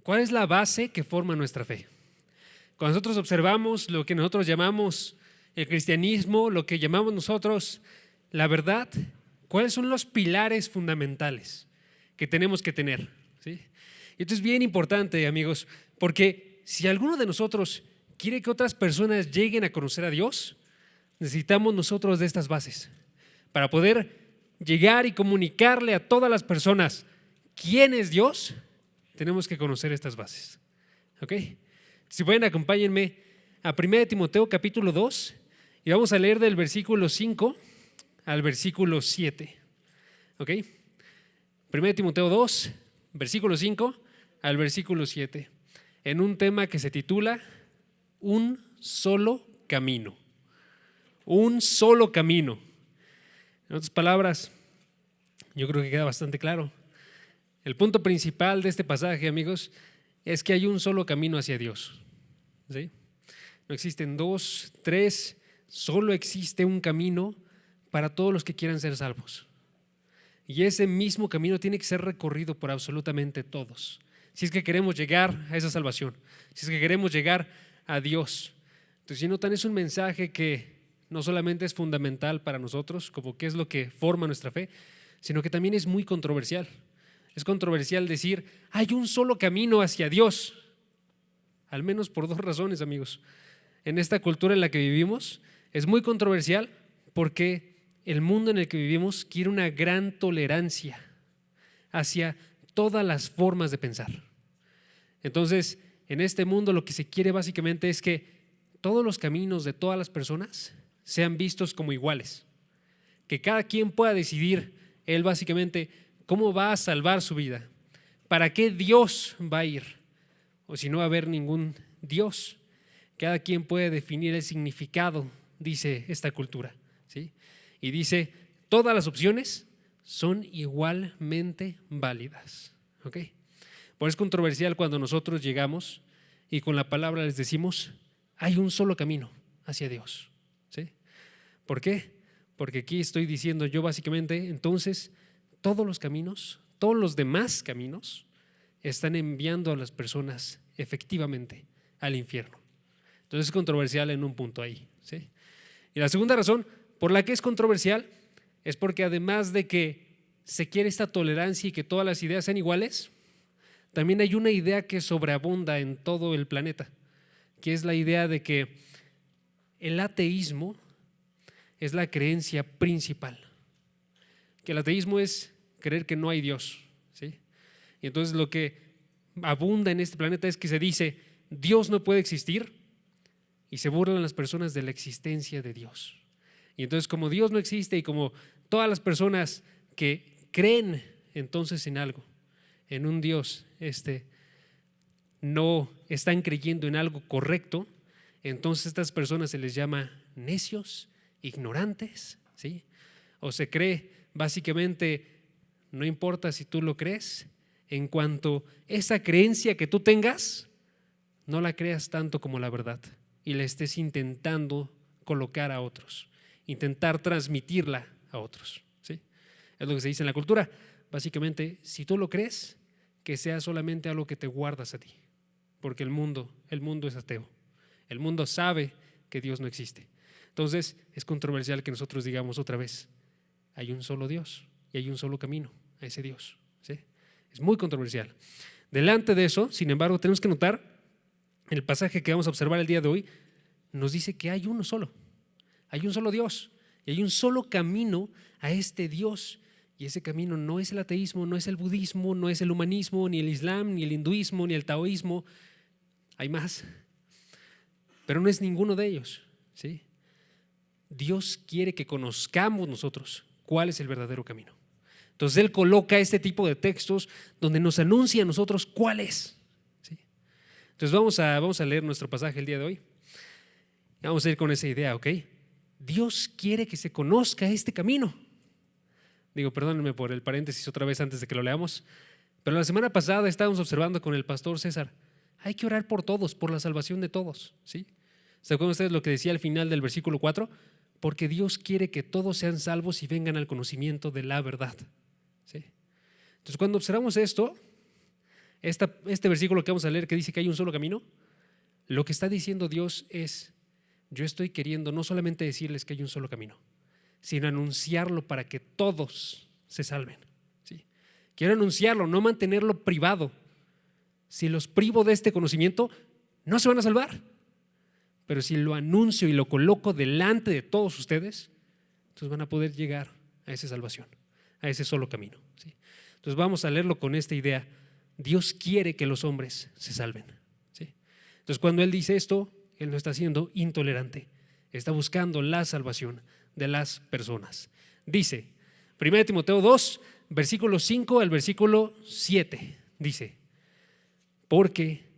¿Cuál es la base que forma nuestra fe? Cuando nosotros observamos lo que nosotros llamamos el cristianismo, lo que llamamos nosotros la verdad, ¿cuáles son los pilares fundamentales que tenemos que tener? ¿Sí? Y esto es bien importante, amigos, porque si alguno de nosotros quiere que otras personas lleguen a conocer a Dios, necesitamos nosotros de estas bases para poder llegar y comunicarle a todas las personas quién es Dios. Tenemos que conocer estas bases. ¿Ok? Si pueden, acompáñenme a 1 Timoteo capítulo 2 y vamos a leer del versículo 5 al versículo 7. ¿Ok? 1 Timoteo 2, versículo 5 al versículo 7, en un tema que se titula Un solo camino. Un solo camino. En otras palabras, yo creo que queda bastante claro. El punto principal de este pasaje, amigos, es que hay un solo camino hacia Dios. ¿Sí? No existen dos, tres, solo existe un camino para todos los que quieran ser salvos. Y ese mismo camino tiene que ser recorrido por absolutamente todos. Si es que queremos llegar a esa salvación, si es que queremos llegar a Dios. Entonces, si notan, es un mensaje que no solamente es fundamental para nosotros, como qué es lo que forma nuestra fe, sino que también es muy controversial. Es controversial decir, hay un solo camino hacia Dios, al menos por dos razones, amigos. En esta cultura en la que vivimos, es muy controversial porque el mundo en el que vivimos quiere una gran tolerancia hacia todas las formas de pensar. Entonces, en este mundo lo que se quiere básicamente es que todos los caminos de todas las personas sean vistos como iguales, que cada quien pueda decidir él básicamente cómo va a salvar su vida, para qué Dios va a ir, o si no va a haber ningún Dios. Cada quien puede definir el significado, dice esta cultura, ¿sí? Y dice, todas las opciones son igualmente válidas. ¿Ok? Por eso es controversial cuando nosotros llegamos y con la palabra les decimos, hay un solo camino hacia Dios. ¿Sí? ¿Por qué? Porque aquí estoy diciendo yo básicamente, entonces, todos los caminos, todos los demás caminos están enviando a las personas efectivamente al infierno. Entonces es controversial en un punto ahí. ¿Sí? Y la segunda razón por la que es controversial es porque además de que se quiere esta tolerancia y que todas las ideas sean iguales, también hay una idea que sobreabunda en todo el planeta, que es la idea de que el ateísmo es la creencia principal. Que el ateísmo es creer que no hay Dios. ¿Sí? Y entonces lo que abunda en este planeta es que se dice, Dios no puede existir, y se burlan las personas de la existencia de Dios. Y entonces, como Dios no existe y como todas las personas que creen entonces en algo, en un Dios, no están creyendo en algo correcto, entonces a estas personas se les llama necios, ignorantes, ¿sí? O se cree básicamente, no importa si tú lo crees, en cuanto esa creencia que tú tengas, no la creas tanto como la verdad y la estés intentando colocar a otros, intentar transmitirla a otros. ¿Sí? Es lo que se dice en la cultura. Básicamente, si tú lo crees, que sea solamente algo que te guardas a ti, porque el mundo es ateo. El mundo sabe que Dios no existe. Entonces, es controversial que nosotros digamos otra vez, hay un solo Dios y hay un solo camino a ese Dios. ¿Sí? Es muy controversial. Delante de eso, sin embargo, tenemos que notar el pasaje que vamos a observar el día de hoy nos dice que hay uno solo, hay un solo Dios y hay un solo camino a este Dios, y ese camino no es el ateísmo, no es el budismo, no es el humanismo, ni el islam, ni el hinduismo, ni el taoísmo. Hay más, pero no es ninguno de ellos. ¿Sí? Dios quiere que conozcamos nosotros cuál es el verdadero camino. Entonces Él coloca este tipo de textos donde nos anuncia a nosotros cuál es. Entonces vamos a leer nuestro pasaje el día de hoy. Vamos a ir con esa idea, ¿ok? Dios quiere que se conozca este camino. Digo, perdónenme por el paréntesis otra vez antes de que lo leamos, pero la semana pasada estábamos observando con el pastor César, hay que orar por todos, por la salvación de todos. ¿Sí? ¿Se acuerdan ustedes lo que decía al final del versículo 4? Porque Dios quiere que todos sean salvos y vengan al conocimiento de la verdad. ¿Sí? Entonces, cuando observamos esto, este versículo que vamos a leer que dice que hay un solo camino, lo que está diciendo Dios es, yo estoy queriendo no solamente decirles que hay un solo camino, sino anunciarlo para que todos se salven. ¿Sí? Quiero anunciarlo, no mantenerlo privado. Si los privo de este conocimiento, no se van a salvar. Pero si lo anuncio y lo coloco delante de todos ustedes, entonces van a poder llegar a esa salvación, a ese solo camino. ¿Sí? Entonces vamos a leerlo con esta idea. Dios quiere que los hombres se salven. ¿Sí? Entonces cuando Él dice esto, Él no está siendo intolerante, está buscando la salvación de las personas. Dice, 1 Timoteo 2, versículo 5 al versículo 7, dice, porque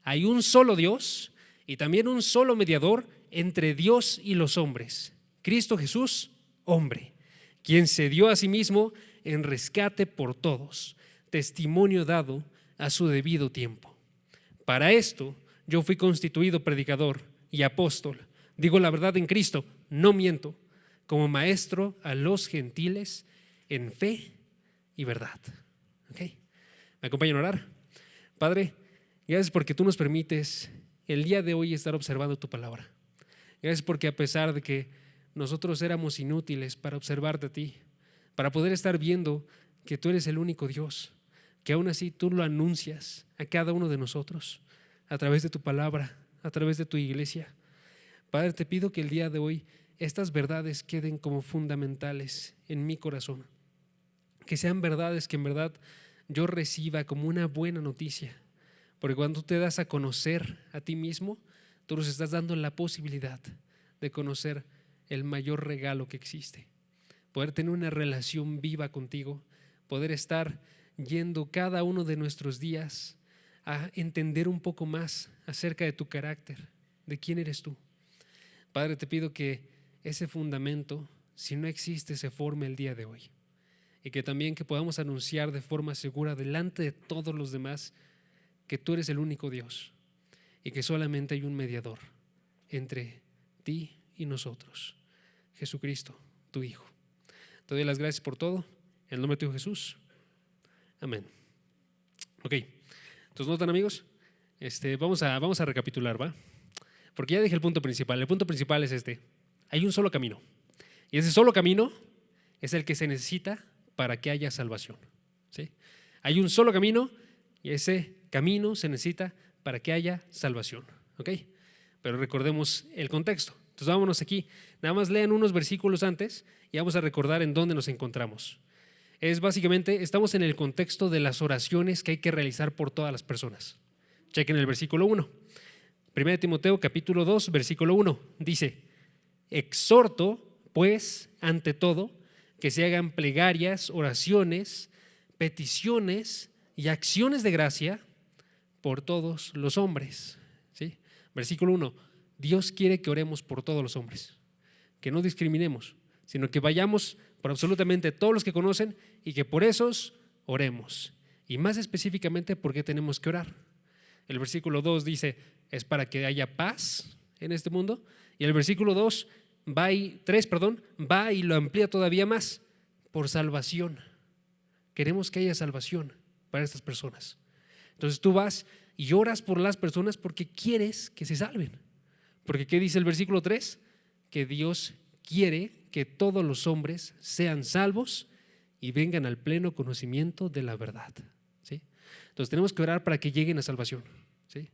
hay un solo Dios y también un solo mediador entre Dios y los hombres, Cristo Jesús, hombre, quien se dio a sí mismo en rescate por todos, testimonio dado a su debido tiempo. Para esto yo fui constituido predicador y apóstol, digo la verdad en Cristo, no miento, como maestro a los gentiles en fe y verdad. ¿Okay? ¿Me acompañan a orar? Padre, gracias porque tú nos permites el día de hoy estar observando tu palabra. Gracias porque a pesar de que nosotros éramos inútiles para observarte a ti, para poder estar viendo que tú eres el único Dios, que aún así tú lo anuncias a cada uno de nosotros a través de tu palabra, a través de tu iglesia. Padre, te pido que el día de hoy estas verdades queden como fundamentales en mi corazón, que sean verdades que en verdad yo reciba como una buena noticia, porque cuando tú te das a conocer a ti mismo, tú nos estás dando la posibilidad de conocer el mayor regalo que existe, poder tener una relación viva contigo, poder estar yendo cada uno de nuestros días a entender un poco más acerca de tu carácter, de quién eres tú. Padre, te pido que ese fundamento, si no existe, se forme el día de hoy, y que también que podamos anunciar de forma segura delante de todos los demás que tú eres el único Dios y que solamente hay un mediador entre ti y nosotros, Jesucristo, tu Hijo. Te doy las gracias por todo, en el nombre de tu Hijo Jesús. Amén. Ok, entonces notan, amigos, vamos a recapitular, ¿va? Porque ya dije el punto principal. El punto principal es este: hay un solo camino, y ese solo camino es el que se necesita para que haya salvación. ¿Sí? Hay un solo camino y ese camino se necesita para que haya salvación. ¿Ok? Pero recordemos el contexto. Entonces vámonos aquí. Nada más lean unos versículos antes y vamos a recordar en dónde nos encontramos. Es básicamente, estamos en el contexto de las oraciones que hay que realizar por todas las personas. Chequen el versículo 1. 1 Timoteo capítulo 2, versículo 1. Dice, exhorto pues ante todo que se hagan plegarias, oraciones, peticiones y acciones de gracia por todos los hombres. ¿Sí? Versículo 1. Dios quiere que oremos por todos los hombres, que no discriminemos, sino que vayamos por absolutamente todos los que conocen y que por esos oremos. Y más específicamente, ¿por qué tenemos que orar? El versículo 2 dice, es para que haya paz en este mundo. Y el versículo 3 va y lo amplía todavía más, por salvación. Queremos que haya salvación para estas personas. Entonces tú vas y oras por las personas porque quieres que se salven. Porque ¿qué dice el versículo 3? Que Dios quiere que todos los hombres sean salvos y vengan al pleno conocimiento de la verdad. ¿Sí? Entonces tenemos que orar para que lleguen a salvación. ¿Sí?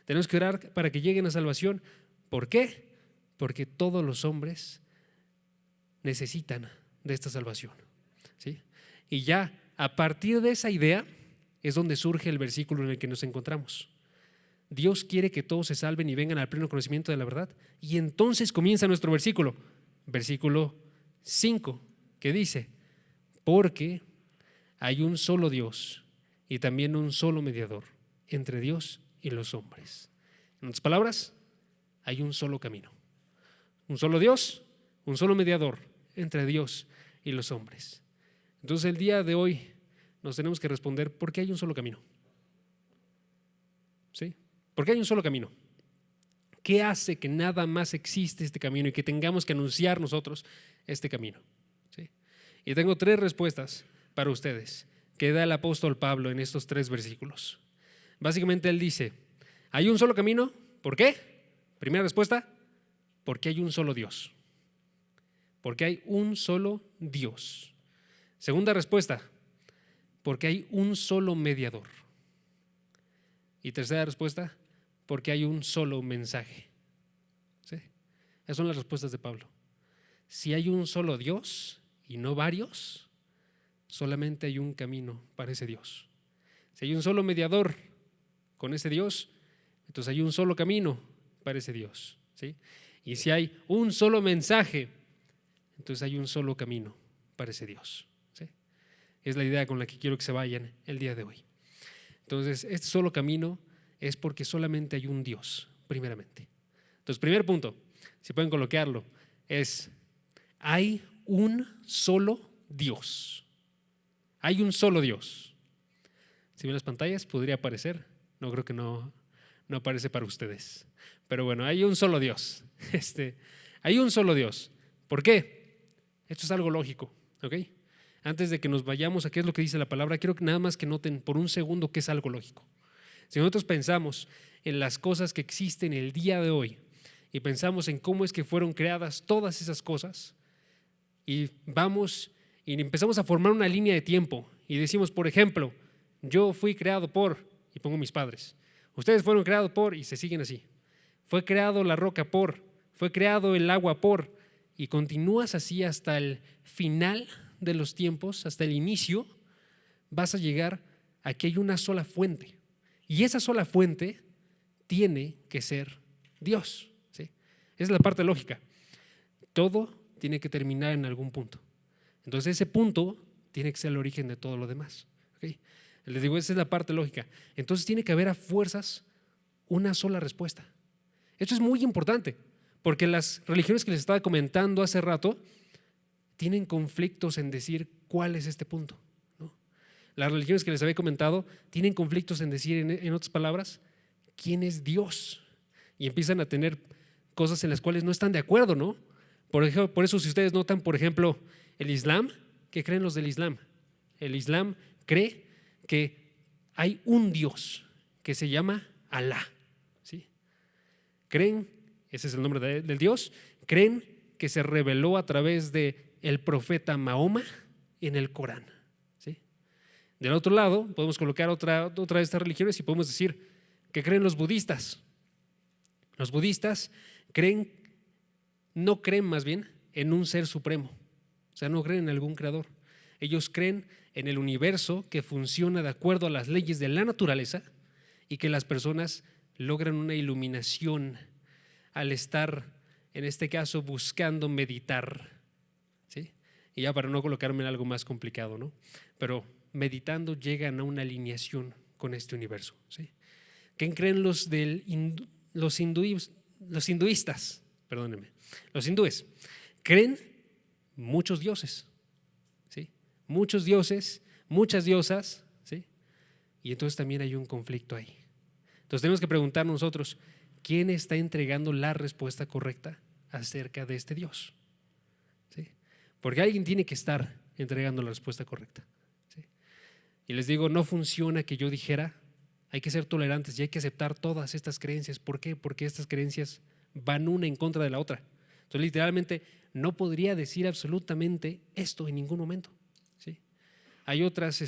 Tenemos que orar para que lleguen a salvación. ¿Por qué? Porque todos los hombres necesitan de esta salvación. ¿Sí? Y ya a partir de esa idea es donde surge el versículo en el que nos encontramos. Dios quiere que todos se salven y vengan al pleno conocimiento de la verdad. Y entonces comienza nuestro versículo 5, que dice, porque hay un solo Dios y también un solo mediador entre Dios y los hombres. En otras palabras, hay un solo camino, un solo Dios, un solo mediador entre Dios y los hombres. Entonces el día de hoy nos tenemos que responder, ¿por qué hay un solo camino? ¿Sí? ¿Por qué hay un solo camino? ¿Qué hace que nada más existe este camino y que tengamos que anunciar nosotros este camino? ¿Sí? Y tengo 3 respuestas para ustedes que da el apóstol Pablo en estos 3 versículos. Básicamente él dice, hay un solo camino. ¿Por qué? Primera respuesta, porque hay un solo Dios. Porque hay un solo Dios. Segunda respuesta, porque hay un solo mediador. Y tercera respuesta, porque hay un solo mensaje. ¿Sí? Esas son las respuestas de Pablo. Si hay un solo Dios y no varios, solamente hay un camino para ese Dios. Si hay un solo mediador con ese Dios, entonces hay un solo camino para ese Dios. ¿Sí? Y si hay un solo mensaje, entonces hay un solo camino para ese Dios. ¿Sí? Es la idea con la que quiero que se vayan el día de hoy. Entonces, este solo camino es porque solamente hay un Dios, primeramente. Entonces, primer punto, si pueden colocarlo, es: hay un solo Dios. Hay un solo Dios. Si ven las pantallas, podría aparecer. No creo que no aparece para ustedes. Pero bueno, hay un solo Dios. Hay un solo Dios. ¿Por qué? Esto es algo lógico, ¿ok? Antes de que nos vayamos a qué es lo que dice la palabra, quiero que nada más que noten por un segundo que es algo lógico. Si nosotros pensamos en las cosas que existen el día de hoy y pensamos en cómo es que fueron creadas todas esas cosas, y vamos y empezamos a formar una línea de tiempo y decimos, por ejemplo, yo fui creado por, y pongo mis padres, ustedes fueron creados por, y se siguen así, fue creado la roca por, fue creado el agua por, y continúas así hasta el final de los tiempos, hasta el inicio, vas a llegar a que hay una sola fuente, y esa sola fuente tiene que ser Dios. ¿Sí? Esa es la parte lógica. Todo tiene que terminar en algún punto. Entonces ese punto tiene que ser el origen de todo lo demás. ¿Okay? Les digo, esa es la parte lógica. Entonces tiene que haber a fuerzas una sola respuesta. Esto es muy importante, porque las religiones que les estaba comentando hace rato tienen conflictos en decir cuál es este punto, ¿no? Las religiones que les había comentado tienen conflictos en decir, en otras palabras, quién es Dios. Y empiezan a tener cosas en las cuales no están de acuerdo, ¿no? Por eso, si ustedes notan, por ejemplo, el Islam, ¿qué creen los del Islam? El Islam cree que hay un Dios que se llama Alá. ¿Sí? Creen, ese es el nombre del Dios, creen que se reveló a través del profeta Mahoma en el Corán. ¿Sí? Del otro lado, podemos colocar otra de estas religiones y podemos decir que creen los budistas. Los budistas no creen más bien en un ser supremo, o sea, no creen en algún creador. Ellos creen en el universo que funciona de acuerdo a las leyes de la naturaleza y que las personas logran una iluminación al estar, en este caso, buscando meditar. ¿Sí? Y ya para no colocarme en algo más complicado, ¿no? Pero meditando llegan a una alineación con este universo. ¿Sí? ¿Qué creen los hinduistas? Perdónenme. Los hindúes creen muchos dioses, ¿sí? Muchos dioses, muchas diosas, ¿sí? Y entonces también hay un conflicto ahí. Entonces tenemos que preguntarnos nosotros, ¿quién está entregando la respuesta correcta acerca de este Dios? ¿Sí? Porque alguien tiene que estar entregando la respuesta correcta. ¿Sí? Y les digo, no funciona que yo dijera, hay que ser tolerantes y hay que aceptar todas estas creencias. ¿Por qué? Porque estas creencias van una en contra de la otra. Entonces, literalmente, no podría decir absolutamente esto en ningún momento. ¿Sí? Hay otras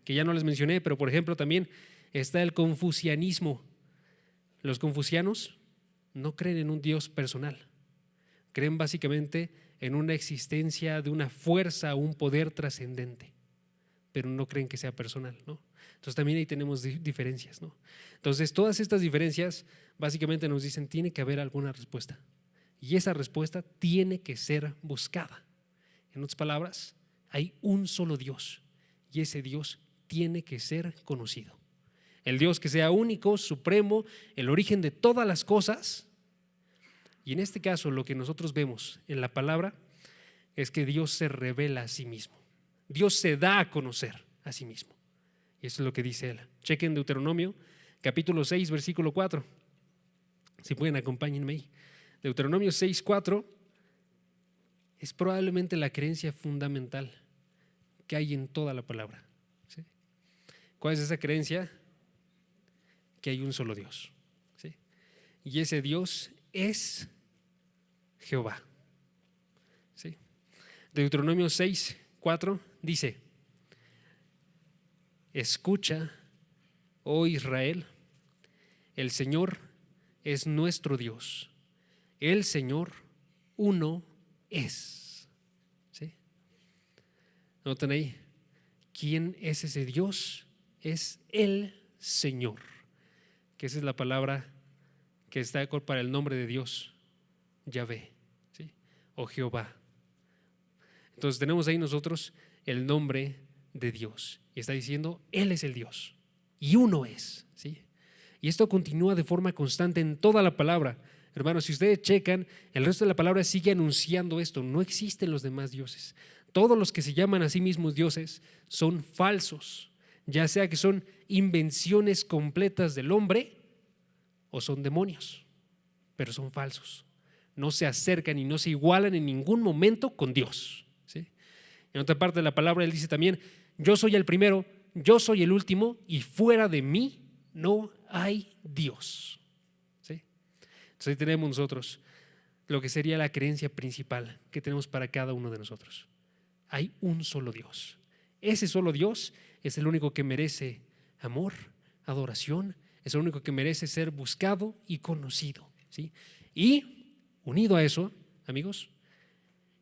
que ya no les mencioné, pero por ejemplo también está el confucianismo. Los confucianos no creen en un Dios personal, creen básicamente en una existencia de una fuerza, un poder trascendente, pero no creen que sea personal, ¿no? Entonces también ahí tenemos diferencias, ¿no? Entonces todas estas diferencias básicamente nos dicen tiene que haber alguna respuesta y esa respuesta tiene que ser buscada. En otras palabras, hay un solo Dios y ese Dios tiene que ser conocido. El Dios que sea único, supremo, el origen de todas las cosas. Y en este caso lo que nosotros vemos en la palabra es que Dios se revela a sí mismo. Dios se da a conocer a sí mismo. Y eso es lo que dice él. Chequen Deuteronomio, capítulo 6, versículo 4. Si pueden, acompáñenme ahí. Deuteronomio 6, 4 es probablemente la creencia fundamental que hay en toda la palabra. ¿Sí? ¿Cuál es esa creencia? que hay un solo Dios, ¿sí? Y ese Dios es Jehová, ¿sí? Deuteronomio 6:4 dice: escucha, oh Israel, el Señor es nuestro Dios, el Señor uno es, ¿sí? Noten ahí, ¿quién es ese Dios? Es el Señor, que esa es la palabra que está para el nombre de Dios, Yahvé, ¿sí? O Jehová. Entonces tenemos ahí nosotros el nombre de Dios y está diciendo, Él es el Dios y uno es, ¿sí? Y esto continúa de forma constante en toda la palabra. Hermanos, si ustedes checan, el resto de la palabra sigue anunciando esto: no existen los demás dioses. Todos los que se llaman a sí mismos dioses son falsos, ya sea que son invenciones completas del hombre o son demonios, pero son falsos. No se acercan y no se igualan en ningún momento con Dios, ¿sí? En otra parte de la palabra él dice también: yo soy el primero, yo soy el último y fuera de mí no hay Dios, ¿sí? Entonces ahí tenemos nosotros lo que sería la creencia principal que tenemos para cada uno de nosotros. Hay un solo Dios. Ese solo Dios es el único que merece amor, adoración, es el único que merece ser buscado y conocido, ¿sí? Y unido a eso, amigos,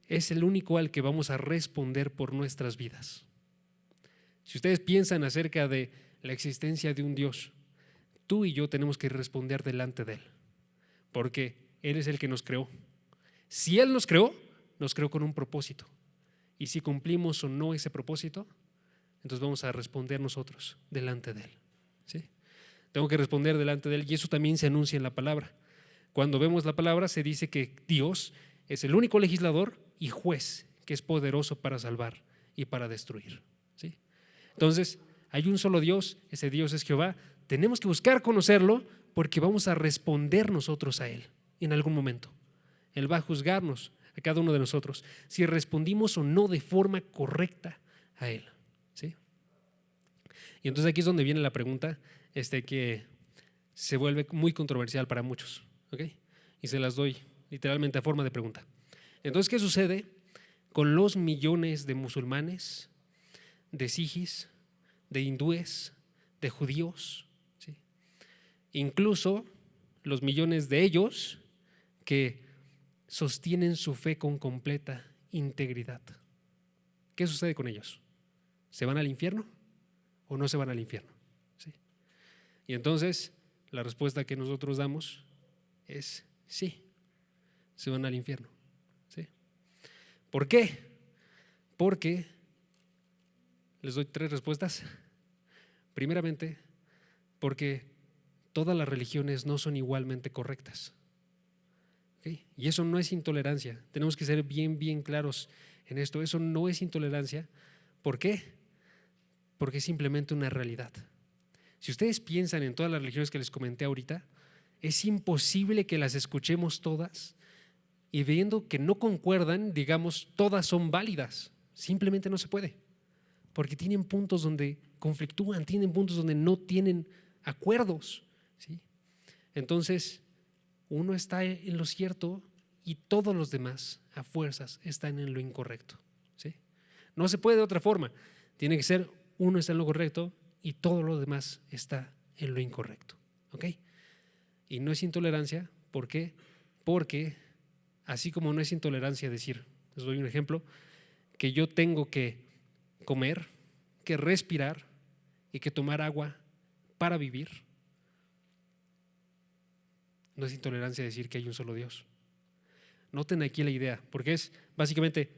es el único al que vamos a responder por nuestras vidas. Si ustedes piensan acerca de la existencia de un Dios, tú y yo tenemos que responder delante de Él, porque Él es el que nos creó. Si Él nos creó con un propósito. Y si cumplimos o no ese propósito, entonces vamos a responder nosotros delante de Él, ¿sí? Tengo que responder delante de Él y eso también se anuncia en la palabra. Cuando vemos la palabra se dice que Dios es el único legislador y juez que es poderoso para salvar y para destruir, ¿sí? Entonces, hay un solo Dios, ese Dios es Jehová. Tenemos que buscar conocerlo porque vamos a responder nosotros a Él en algún momento. Él va a juzgarnos a cada uno de nosotros si respondimos o no de forma correcta a Él, ¿sí? Y entonces aquí es donde viene la pregunta que se vuelve muy controversial para muchos, ¿ok? Y se las doy literalmente a forma de pregunta. Entonces, ¿qué sucede con los millones de musulmanes, de sijis, de hindúes, de judíos, ¿sí? Incluso los millones de ellos que sostienen su fe con completa integridad? ¿Qué sucede con ellos? ¿Se van al infierno o no se van al infierno? ¿Sí? Y entonces la respuesta que nosotros damos es sí, se van al infierno, ¿sí? ¿Por qué? Porque les doy 3 respuestas. Primeramente, porque todas las religiones no son igualmente correctas, ¿okay? Y eso no es intolerancia. Tenemos que ser bien claros en esto. Eso no es intolerancia. ¿Por qué? Porque es simplemente una realidad. Si ustedes piensan en todas las religiones que les comenté ahorita, es imposible que las escuchemos todas y viendo que no concuerdan, digamos, todas son válidas. Simplemente no se puede, porque tienen puntos donde conflictúan, tienen puntos donde no tienen acuerdos, ¿sí? Entonces, uno está en lo cierto y todos los demás, a fuerzas, están en lo incorrecto, ¿sí? No se puede de otra forma. Tiene que ser uno está en lo correcto y todo lo demás está en lo incorrecto, ¿ok? Y no es intolerancia. ¿Por qué? Porque así como no es intolerancia decir, les doy un ejemplo, que yo tengo que comer, que respirar y que tomar agua para vivir, no es intolerancia decir que hay un solo Dios. Noten aquí la idea, porque es básicamente,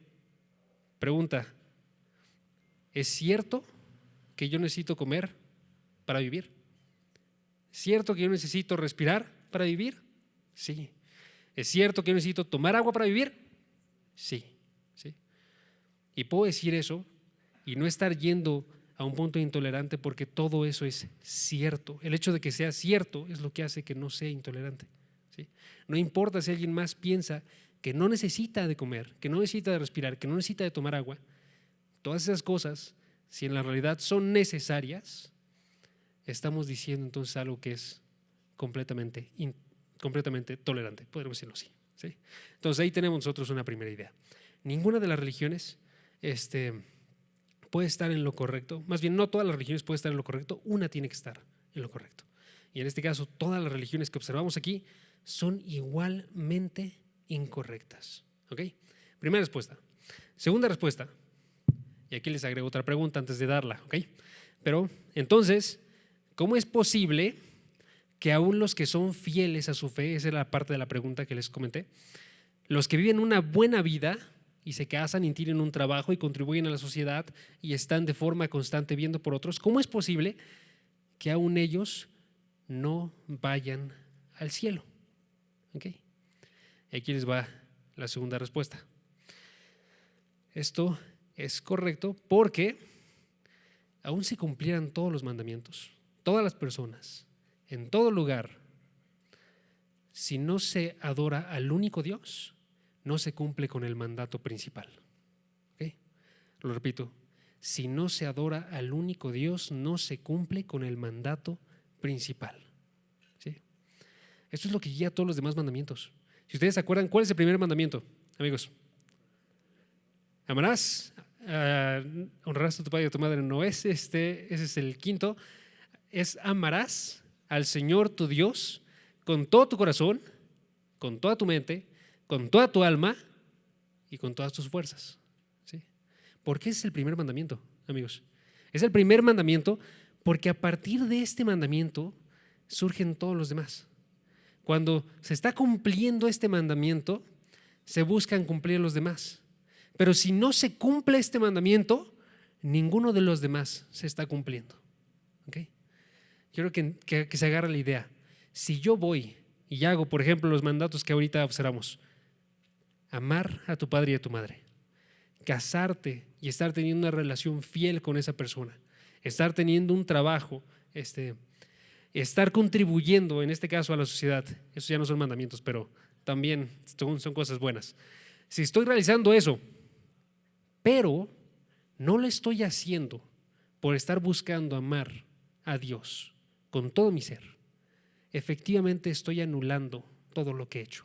pregunta: ¿es cierto que yo necesito comer para vivir? ¿Cierto que yo necesito respirar para vivir? Sí. ¿Es cierto que yo necesito tomar agua para vivir? Sí, sí. Y puedo decir eso y no estar yendo a un punto intolerante porque todo eso es cierto. El hecho de que sea cierto es lo que hace que no sea intolerante, ¿sí? No importa si alguien más piensa que no necesita de comer, que no necesita de respirar, que no necesita de tomar agua. Todas esas cosas, si en la realidad son necesarias, estamos diciendo entonces algo que es completamente tolerante, podríamos decirlo así, ¿sí? Entonces ahí tenemos nosotros una primera idea. Ninguna de las religiones puede estar en lo correcto, más bien no todas las religiones pueden estar en lo correcto, una tiene que estar en lo correcto. Y en este caso todas las religiones que observamos aquí son igualmente incorrectas. ¿Ok? Primera respuesta. Segunda respuesta, y aquí les agrego otra pregunta antes de darla, ¿ok? Pero entonces, ¿cómo es posible que aún los que son fieles a su fe, esa es la parte de la pregunta que les comenté, los que viven una buena vida y se casan y tienen un trabajo y contribuyen a la sociedad y están de forma constante viendo por otros, ¿cómo es posible que aún ellos no vayan al cielo? ¿Ok? Aquí les va la segunda respuesta. Esto es correcto porque aún si cumplieran todos los mandamientos, todas las personas, en todo lugar, si no se adora al único Dios, no se cumple con el mandato principal. ¿Okay? Lo repito, si no se adora al único Dios, no se cumple con el mandato principal. ¿Sí? Esto es lo que guía todos los demás mandamientos. Si ustedes se acuerdan, ¿cuál es el primer mandamiento, amigos? Amarás, honrarás a tu padre y a tu madre. No es ese es el quinto. Es amarás al Señor tu Dios con todo tu corazón, con toda tu mente, con toda tu alma y con todas tus fuerzas. ¿Sí? ¿Por qué es el primer mandamiento, amigos? Es el primer mandamiento porque a partir de este mandamiento surgen todos los demás. Cuando se está cumpliendo este mandamiento, se buscan cumplir los demás. Pero si no se cumple este mandamiento, ninguno de los demás se está cumpliendo. ¿Okay? Quiero que se agarre la idea. Si yo voy y hago, por ejemplo, los mandatos que ahorita observamos, amar a tu padre y a tu madre, casarte y estar teniendo una relación fiel con esa persona, estar teniendo un trabajo, estar contribuyendo, en este caso a la sociedad, esos ya no son mandamientos, pero también son cosas buenas. Si estoy realizando eso, pero no lo estoy haciendo por estar buscando amar a Dios con todo mi ser, efectivamente estoy anulando todo lo que he hecho.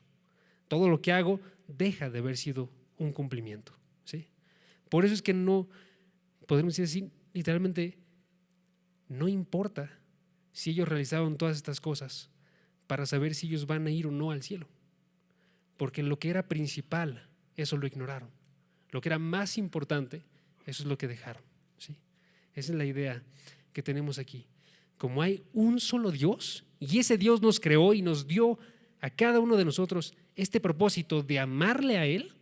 Todo lo que hago deja de haber sido un cumplimiento. ¿Sí? Por eso es que no, podemos decir así, literalmente, no importa si ellos realizaron todas estas cosas para saber si ellos van a ir o no al cielo. Porque lo que era principal, eso lo ignoraron. Lo que era más importante, eso es lo que dejaron. ¿Sí? Esa es la idea que tenemos aquí. Como hay un solo Dios y ese Dios nos creó y nos dio a cada uno de nosotros este propósito de amarle a Él,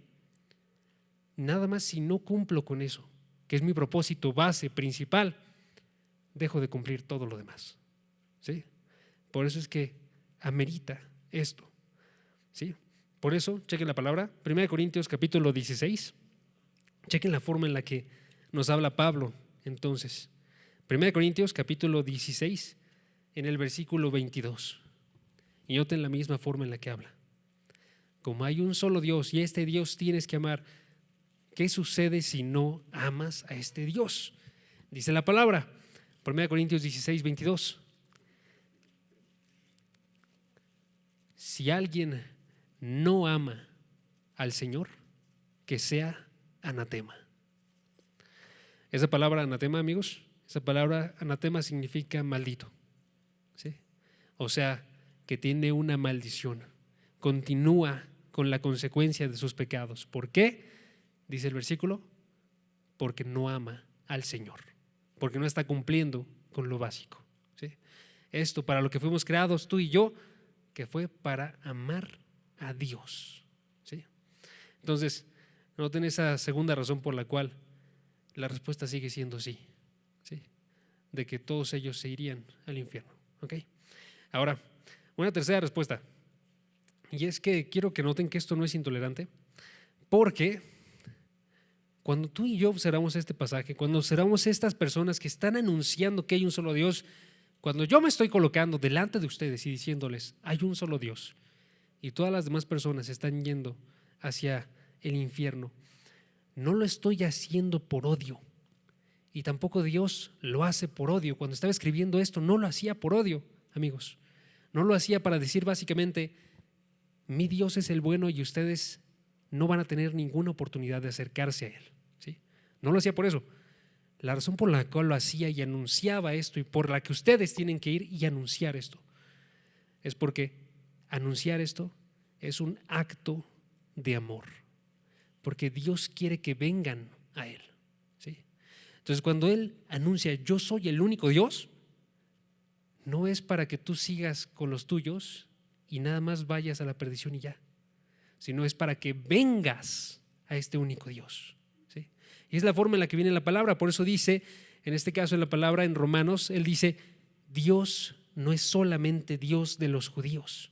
nada más si no cumplo con eso, que es mi propósito base principal, dejo de cumplir todo lo demás. ¿Sí? Por eso es que amerita esto. ¿Sí? Por eso, chequen la palabra, 1 Corintios capítulo 16, chequen la forma en la que nos habla Pablo entonces. 1 Corintios capítulo 16, en el versículo 22. Y noten la misma forma en la que habla. Como hay un solo Dios y a este Dios tienes que amar, ¿qué sucede si no amas a este Dios? Dice la palabra, 1 Corintios 16, 22. Si alguien no ama al Señor, que sea anatema. Esa palabra anatema, amigos, esa palabra anatema significa maldito. ¿Sí? O sea, que tiene una maldición, continúa con la consecuencia de sus pecados. ¿Por qué? Dice el versículo, porque no ama al Señor, porque no está cumpliendo con lo básico. ¿Sí? Esto para lo que fuimos creados tú y yo, que fue para amar a Dios. ¿Sí? Entonces, noten esa segunda razón por la cual la respuesta sigue siendo sí, ¿sí? De que todos ellos se irían al infierno. ¿Ok? Ahora, una tercera respuesta, y es que quiero que noten que esto no es intolerante, porque cuando tú y yo observamos este pasaje, cuando observamos estas personas que están anunciando que hay un solo Dios, cuando yo me estoy colocando delante de ustedes y diciéndoles hay un solo Dios y todas las demás personas están yendo hacia el infierno, no lo estoy haciendo por odio, Y tampoco Dios lo hace por odio. Cuando estaba escribiendo esto, no lo hacía por odio, amigos. No lo hacía para decir básicamente, mi Dios es el bueno y ustedes no van a tener ninguna oportunidad de acercarse a Él, ¿sí? No lo hacía por eso. La razón por la cual lo hacía y anunciaba esto y por la que ustedes tienen que ir y anunciar esto es porque anunciar esto es un acto de amor, porque Dios quiere que vengan a Él, ¿sí? Entonces, cuando Él anuncia yo soy el único Dios, no es para que tú sigas con los tuyos y nada más vayas a la perdición y ya, sino es para que vengas a este único Dios, ¿sí? Y es la forma en la que viene la palabra. Por eso dice, en este caso en la palabra en Romanos, él dice, Dios no es solamente Dios de los judíos,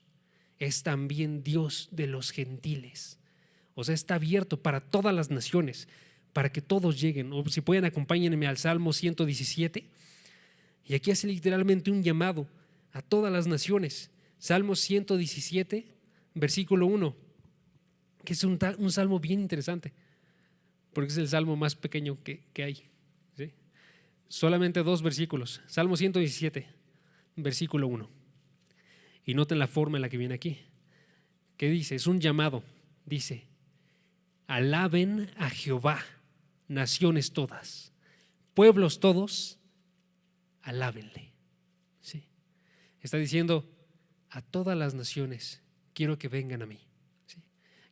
es también Dios de los gentiles. O sea, está abierto para todas las naciones, para que todos lleguen. O si pueden, acompáñenme al Salmo 117. Y aquí hace literalmente un llamado a todas las naciones. Salmo 117, versículo 1, que es un salmo bien interesante, porque es el salmo más pequeño que hay, ¿sí? Solamente 2 versículos. Salmo 117, versículo 1. Y noten la forma en la que viene aquí. ¿Qué dice? Es un llamado. Dice, alaben a Jehová, naciones todas, pueblos todos, alábenle, ¿sí? Está diciendo a todas las naciones, quiero que vengan a mí, ¿sí?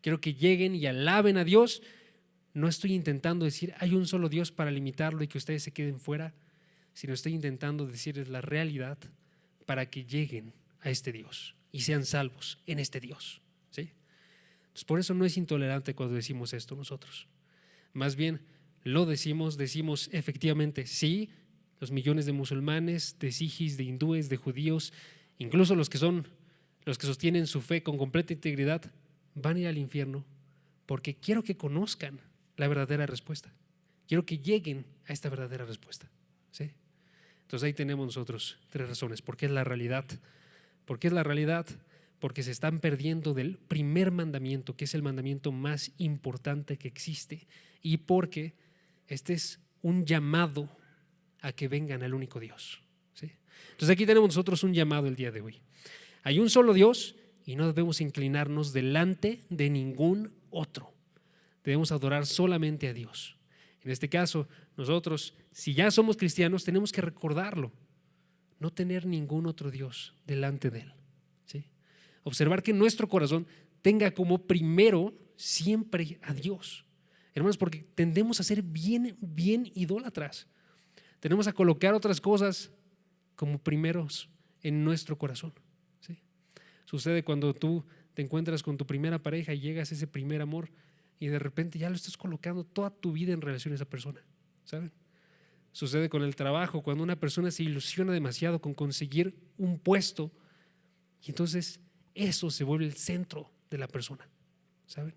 Quiero que lleguen y alaben a Dios. No estoy intentando decir hay un solo Dios para limitarlo y que ustedes se queden fuera, sino estoy intentando decirles la realidad para que lleguen a este Dios y sean salvos en este Dios, ¿sí? Entonces, por eso no es intolerante cuando decimos esto nosotros. Más bien lo decimos efectivamente, sí, los millones de musulmanes, de sijis, de hindúes, de judíos, incluso los que sostienen su fe con completa integridad, van a ir al infierno, porque quiero que conozcan la verdadera respuesta. Quiero que lleguen a esta verdadera respuesta, ¿sí? Entonces ahí tenemos nosotros 3 razones. ¿Por qué es la realidad? ¿Por qué es la realidad? Porque se están perdiendo del primer mandamiento, que es el mandamiento más importante que existe, y porque este es un llamado a que vengan al único Dios, ¿sí? Entonces aquí tenemos nosotros un llamado el día de hoy. Hay un solo Dios y no debemos inclinarnos delante de ningún otro. Debemos adorar solamente a Dios. En este caso, nosotros, si ya somos cristianos, tenemos que recordarlo, no tener ningún otro Dios delante de Él, ¿sí? Observar que nuestro corazón tenga como primero siempre a Dios. Hermanos, porque tendemos a ser bien idólatras. Tenemos a colocar otras cosas como primeros en nuestro corazón, ¿sí? Sucede cuando tú te encuentras con tu primera pareja y llegas a ese primer amor y de repente ya lo estás colocando toda tu vida en relación a esa persona, ¿saben? Sucede con el trabajo, cuando una persona se ilusiona demasiado con conseguir un puesto y entonces eso se vuelve el centro de la persona, ¿saben?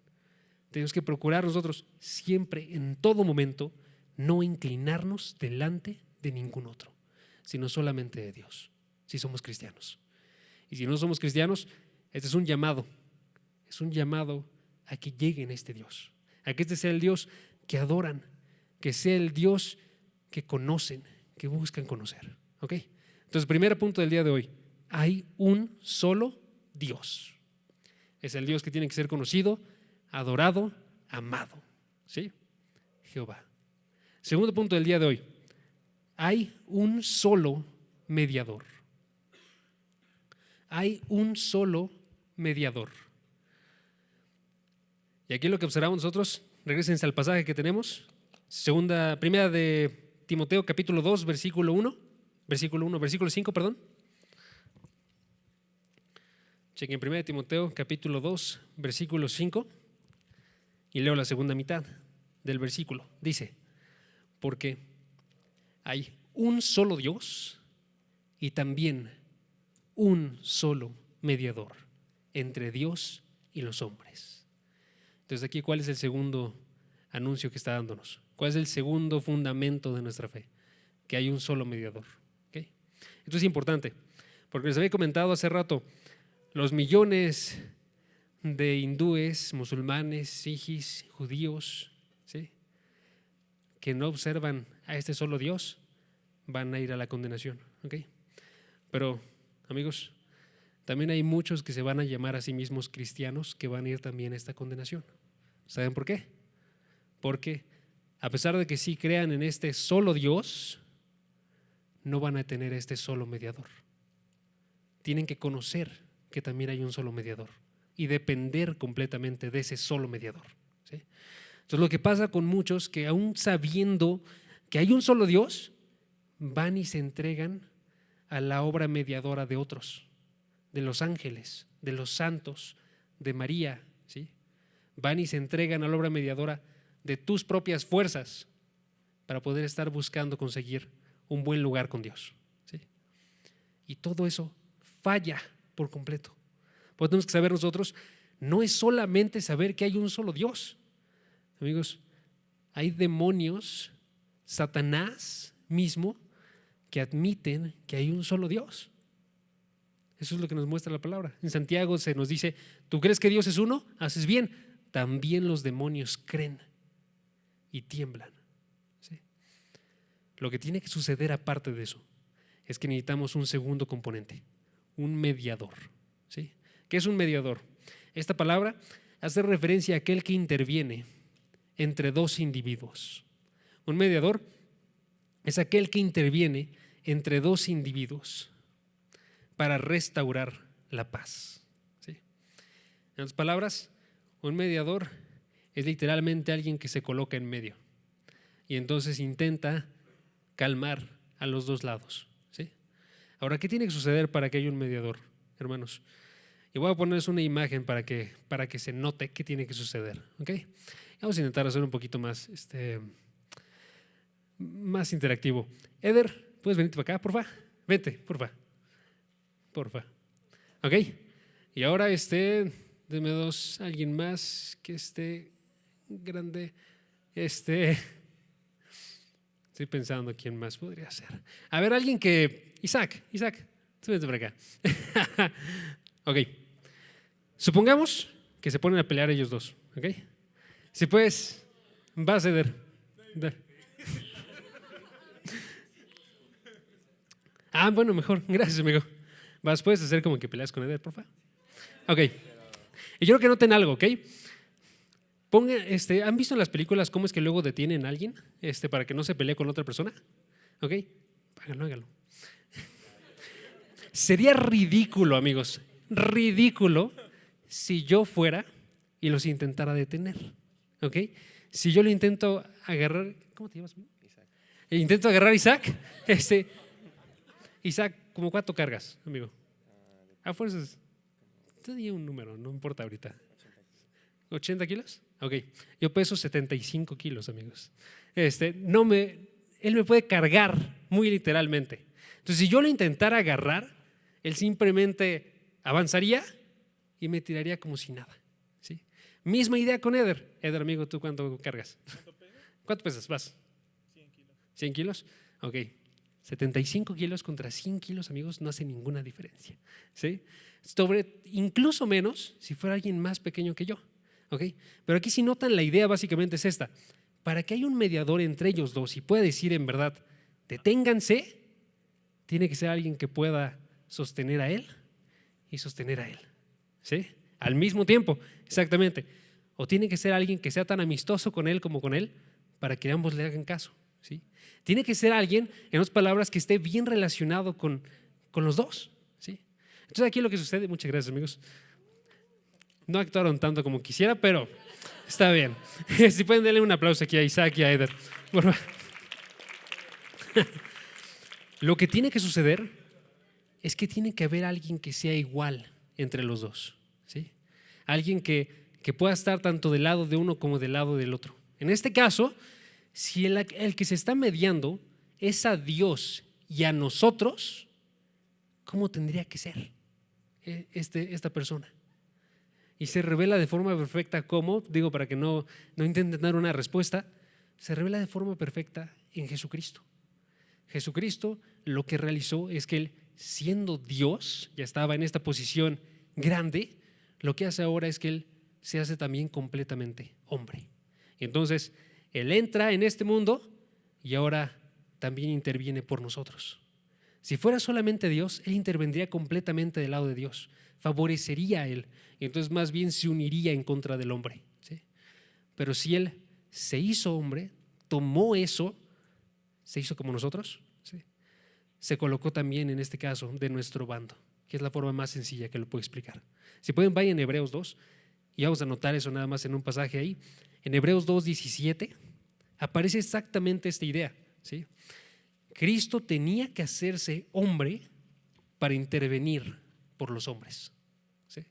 Tenemos que procurar nosotros siempre, en todo momento, no inclinarnos delante de ningún otro, sino solamente de Dios, si somos cristianos. Y si no somos cristianos, este es un llamado a que lleguen a este Dios, a que este sea el Dios que adoran, que sea el Dios que conocen, que buscan conocer, ¿ok? Entonces, primer punto del día de hoy, hay un solo Dios. Es el Dios que tiene que ser conocido, adorado, amado, ¿sí? Jehová. Segundo punto del día de hoy, hay un solo mediador. Hay un solo mediador. Y aquí lo que observamos nosotros, regresense al pasaje que tenemos, primera de Timoteo capítulo 2, versículo 5, perdón. Chequen primera de Timoteo capítulo 2, versículo 5 y leo la segunda mitad del versículo. Dice, porque hay un solo Dios y también un solo mediador entre Dios y los hombres. Entonces aquí, ¿cuál es el segundo anuncio que está dándonos? ¿Cuál es el segundo fundamento de nuestra fe? Que hay un solo mediador, ¿okay? Esto es importante, porque les había comentado hace rato, los millones de hindúes, musulmanes, sijis, judíos, ¿sí?, que no observan a este solo Dios, van a ir a la condenación. ¿Okay? Pero, amigos, también hay muchos que se van a llamar a sí mismos cristianos que van a ir también a esta condenación. ¿Saben por qué? Porque a pesar de que sí crean en este solo Dios, no van a tener este solo mediador. Tienen que conocer que también hay un solo mediador y depender completamente de ese solo mediador. ¿Sí? Entonces lo que pasa con muchos que aún sabiendo que hay un solo Dios, van y se entregan a la obra mediadora de otros, de los ángeles, de los santos, de María, ¿sí? Van y se entregan a la obra mediadora de tus propias fuerzas para poder estar buscando conseguir un buen lugar con Dios, ¿sí? Y todo eso falla por completo. Pues tenemos que saber nosotros, no es solamente saber que hay un solo Dios. Amigos, hay demonios, Satanás mismo, que admiten que hay un solo Dios. Eso es lo que nos muestra la palabra. En Santiago se nos dice, ¿tú crees que Dios es uno? Haces bien. También los demonios creen y tiemblan. ¿Sí? Lo que tiene que suceder aparte de eso es que necesitamos un segundo componente, un mediador. ¿Sí? ¿Qué es un mediador? Esta palabra hace referencia a aquel que interviene entre dos individuos. Un mediador es aquel que interviene entre dos individuos para restaurar la paz. ¿Sí? En otras palabras, un mediador es literalmente alguien que se coloca en medio y entonces intenta calmar a los dos lados. ¿Sí? Ahora, ¿qué tiene que suceder para que haya un mediador, hermanos? Y voy a ponerles una imagen para que se note qué tiene que suceder. ¿Okay? Vamos a intentar hacer un poquito más, más interactivo. Eder, ¿puedes venirte para acá, porfa? Vente, porfa. ¿Ok? Y ahora deme dos, alguien más que esté grande. Estoy pensando quién más podría ser. A ver, alguien que… Isaac, tú vente para acá. Ok. Supongamos que se ponen a pelear ellos dos. ¿Ok? Si puedes, vas a ceder. Bueno, mejor. Gracias, amigo. ¿Puedes hacer como que peleas con Eder, por favor? Ok. Y yo creo que noten algo, ¿ok? ¿Han visto en las películas cómo es que luego detienen a alguien para que no se pelee con otra persona? ¿Ok? Háganlo. Sería ridículo, amigos, ridículo si yo fuera y los intentara detener. ¿Ok? Si yo lo intento agarrar… ¿Cómo te llamas? Isaac. Intento agarrar a Isaac. Isaac, ¿cómo cuánto cargas, amigo? A fuerzas, te di un número, no importa ahorita. ¿80 kilos? Ok, yo peso 75 kilos, amigos. Él me puede cargar muy literalmente. Entonces, si yo lo intentara agarrar, él simplemente avanzaría y me tiraría como si nada. ¿Sí? Misma idea con Eder. Eder, amigo, ¿tú cuánto cargas? ¿Cuánto pesas? ¿Vas? 100 kilos. ¿100 kilos? Ok. 75 kilos contra 100 kilos, amigos, no hace ninguna diferencia. ¿Sí? Incluso menos si fuera alguien más pequeño que yo. ¿Okay? Pero aquí si notan, la idea básicamente es esta. Para que haya un mediador entre ellos dos y pueda decir en verdad, deténganse, tiene que ser alguien que pueda sostener a él y sostener a él. ¿Sí? Al mismo tiempo, exactamente. O tiene que ser alguien que sea tan amistoso con él como con él para que ambos le hagan caso. ¿Sí? Tiene que ser alguien, en otras palabras, que esté bien relacionado con los dos. ¿Sí? Entonces aquí lo que sucede, muchas gracias, amigos. No actuaron tanto como quisiera, pero está bien. Si pueden darle un aplauso aquí a Isaac y a Eder. Lo que tiene que suceder es que tiene que haber alguien que sea igual entre los dos. ¿Sí? Alguien que pueda estar tanto del lado de uno como del lado del otro. En este caso, si el que se está mediando es a Dios y a nosotros, ¿cómo tendría que ser esta persona? Y se revela de forma perfecta ¿cómo? Digo, para que no intenten dar una respuesta, se revela de forma perfecta en Jesucristo. Jesucristo lo que realizó es que Él, siendo Dios, ya estaba en esta posición grande, lo que hace ahora es que Él se hace también completamente hombre. Y entonces, Él entra en este mundo y ahora también interviene por nosotros. Si fuera solamente Dios, Él intervendría completamente del lado de Dios, favorecería a Él, y entonces más bien se uniría en contra del hombre, ¿sí? Pero si Él se hizo hombre, tomó eso, se hizo como nosotros, ¿sí? Se colocó también en este caso de nuestro bando, que es la forma más sencilla que lo puedo explicar. Si pueden, vayan en Hebreos 2 y vamos a notar eso nada más en un pasaje ahí. En Hebreos 2:17 aparece exactamente esta idea, ¿sí? Cristo tenía que hacerse hombre para intervenir por los hombres, ¿sí?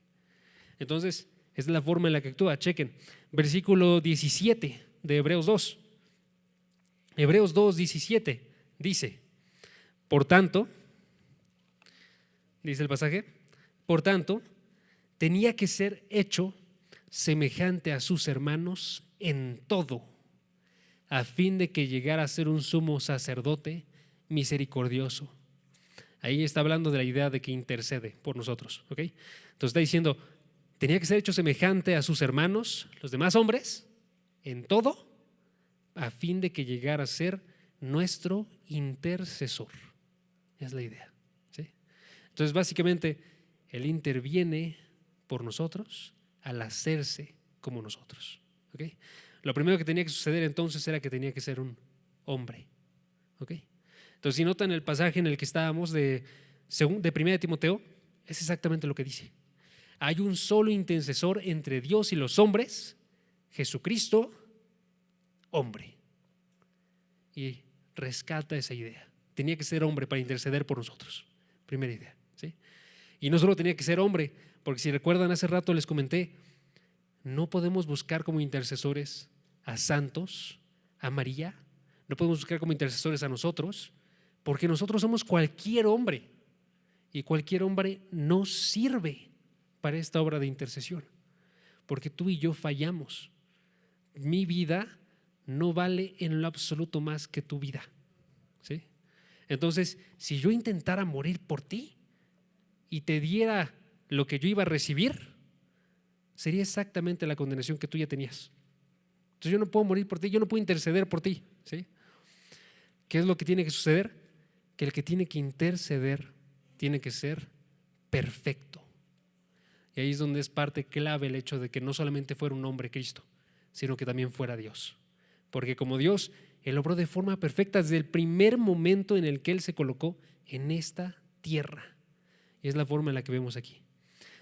Entonces, esa es la forma en la que actúa. Chequen, versículo 17 de Hebreos 2. Hebreos 2:17 dice, por tanto, dice el pasaje, por tanto, tenía que ser hecho semejante a sus hermanos en todo, a fin de que llegara a ser un sumo sacerdote misericordioso. Ahí está hablando de la idea de que intercede por nosotros, ¿ok? Entonces está diciendo, tenía que ser hecho semejante a sus hermanos, los demás hombres, en todo, a fin de que llegara a ser nuestro intercesor. Es la idea, ¿sí? Entonces básicamente Él interviene por nosotros al hacerse como nosotros, ¿ok? Lo primero que tenía que suceder entonces era que tenía que ser un hombre, ¿ok? Entonces, si notan el pasaje en el que estábamos de 1 de Timoteo, es exactamente lo que dice. Hay un solo intercesor entre Dios y los hombres, Jesucristo, hombre. Y rescata esa idea. Tenía que ser hombre para interceder por nosotros. Primera idea, ¿sí? Y no solo tenía que ser hombre, porque si recuerdan hace rato les comenté, no podemos buscar como intercesores a santos, a María, no podemos buscar como intercesores a nosotros, porque nosotros somos cualquier hombre y cualquier hombre no sirve para esta obra de intercesión, porque tú y yo fallamos. Mi vida no vale en lo absoluto más que tu vida, ¿sí? Entonces, si yo intentara morir por ti y te diera lo que yo iba a recibir, sería exactamente la condenación que tú ya tenías. Entonces yo no puedo morir por ti, yo no puedo interceder por ti, ¿sí? ¿Qué es lo que tiene que suceder? Que el que tiene que interceder tiene que ser perfecto. Y ahí es donde es parte clave el hecho de que no solamente fuera un hombre Cristo, sino que también fuera Dios. Porque como Dios, Él obró de forma perfecta desde el primer momento en el que Él se colocó en esta tierra. Y es la forma en la que vemos aquí.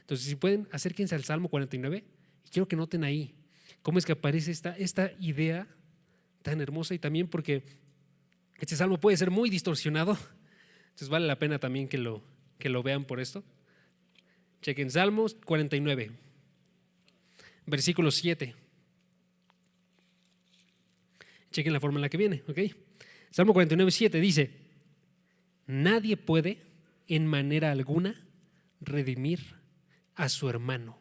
Entonces, si pueden, acérquense al Salmo 49 y quiero que noten ahí cómo es que aparece esta idea tan hermosa, y también porque este salmo puede ser muy distorsionado, entonces vale la pena también que lo vean por esto. Chequen Salmos 49, versículo 7. Chequen la forma en la que viene, ¿ok? Salmo 49, 7 dice, nadie puede en manera alguna redimir a su hermano,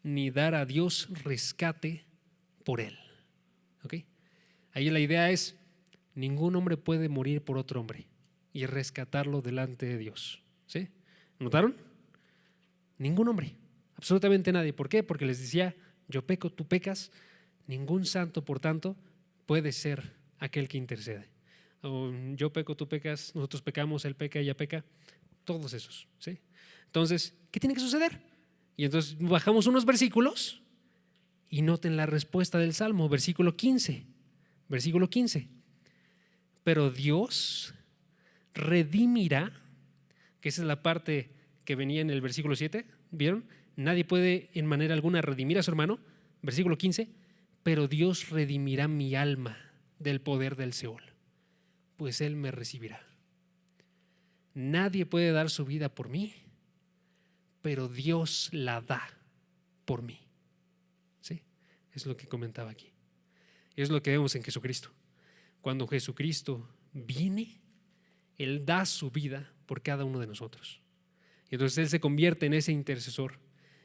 ni dar a Dios rescate por él, ¿ok? Ahí la idea es, ningún hombre puede morir por otro hombre y rescatarlo delante de Dios, ¿sí? ¿Notaron? Ningún hombre, absolutamente nadie. ¿Por qué? Porque les decía, yo peco, tú pecas, ningún santo, por tanto, puede ser aquel que intercede. O yo peco, tú pecas, nosotros pecamos, él peca, ella peca, todos esos, ¿sí? Entonces, ¿qué tiene que suceder? Y entonces bajamos unos versículos y noten la respuesta del Salmo, versículo 15. Versículo 15. Pero Dios redimirá, que esa es la parte que venía en el versículo 7, ¿vieron? Nadie puede en manera alguna redimir a su hermano. Versículo 15, pero Dios redimirá mi alma del poder del Seol, pues Él me recibirá. Nadie puede dar su vida por mí, pero Dios la da por mí. ¿Sí? Es lo que comentaba aquí. Es lo que vemos en Jesucristo. Cuando Jesucristo viene, Él da su vida por cada uno de nosotros. Y entonces Él se convierte en ese intercesor.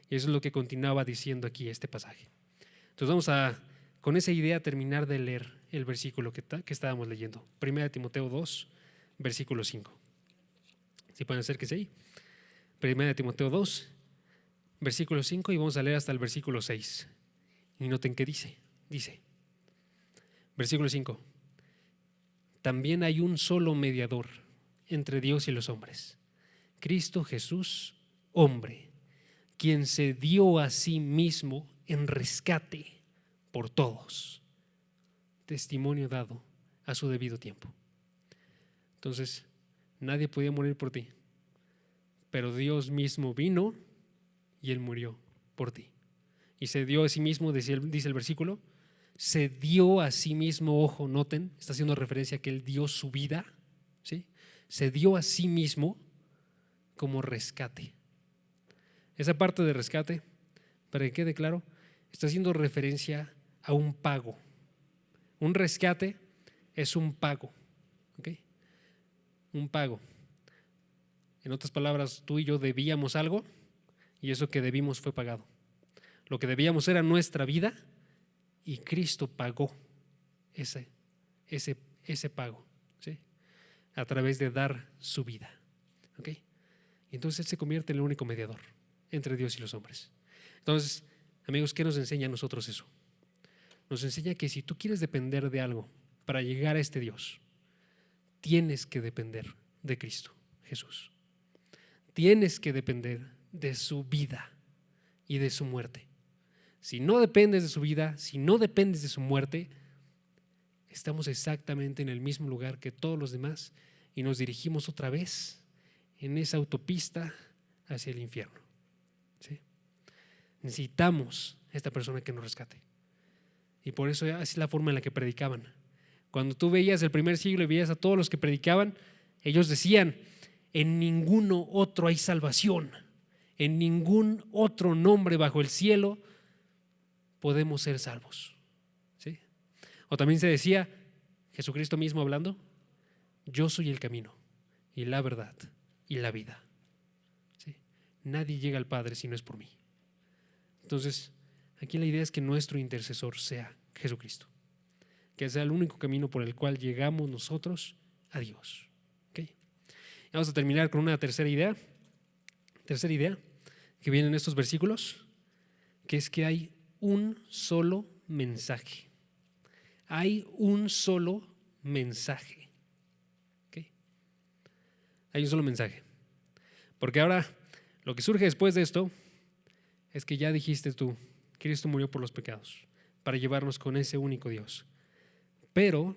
Y eso es lo que continuaba diciendo aquí este pasaje. Entonces vamos a, con esa idea, terminar de leer el versículo que estábamos leyendo. 1 Timoteo 2, versículo 5. Si pueden acérquense ahí. 1 Timoteo 2, versículo 5, y vamos a leer hasta el versículo 6. Y noten qué dice. Dice, versículo 5. también hay un solo mediador entre Dios y los hombres, Cristo Jesús, hombre, quien se dio a sí mismo en rescate por todos. Testimonio dado a su debido tiempo. Entonces, nadie podía morir por ti, pero Dios mismo vino y Él murió por ti. Y se dio a sí mismo, dice el versículo, se dio a sí mismo, ojo, noten, está haciendo referencia a que Él dio su vida, ¿sí? Se dio a sí mismo como rescate. Esa parte de rescate, para que quede claro, está haciendo referencia a un pago. Un rescate es un pago, ¿ok? Un pago. En otras palabras, tú y yo debíamos algo y eso que debimos fue pagado. Lo que debíamos era nuestra vida y Cristo pagó ese pago, ¿sí? A través de dar su vida, ¿ok? Y entonces Él se convierte en el único mediador entre Dios y los hombres. Entonces, amigos, ¿qué nos enseña a nosotros eso? Nos enseña que si tú quieres depender de algo para llegar a este Dios, tienes que depender de Cristo Jesús. Tienes que depender de su vida y de su muerte. Si no dependes de su vida, si no dependes de su muerte, estamos exactamente en el mismo lugar que todos los demás y nos dirigimos otra vez en esa autopista hacia el infierno, ¿sí? Necesitamos a esta persona que nos rescate. Y por eso así es la forma en la que predicaban. Cuando tú veías el primer siglo y veías a todos los que predicaban, ellos decían: en ninguno otro hay salvación, en ningún otro nombre bajo el cielo podemos ser salvos, ¿sí? O también se decía, Jesucristo mismo hablando: yo soy el camino y la verdad y la vida, ¿sí? Nadie llega al Padre si no es por mí. Entonces, aquí la idea es que nuestro intercesor sea Jesucristo, que sea el único camino por el cual llegamos nosotros a Dios, ¿okay? Vamos a terminar con una tercera idea que viene en estos versículos, que es que hay un solo mensaje. Hay un solo mensaje, ¿okay? Hay un solo mensaje. Porque ahora lo que surge después de esto es que ya dijiste tú, Cristo murió por los pecados para llevarnos con ese único Dios. Pero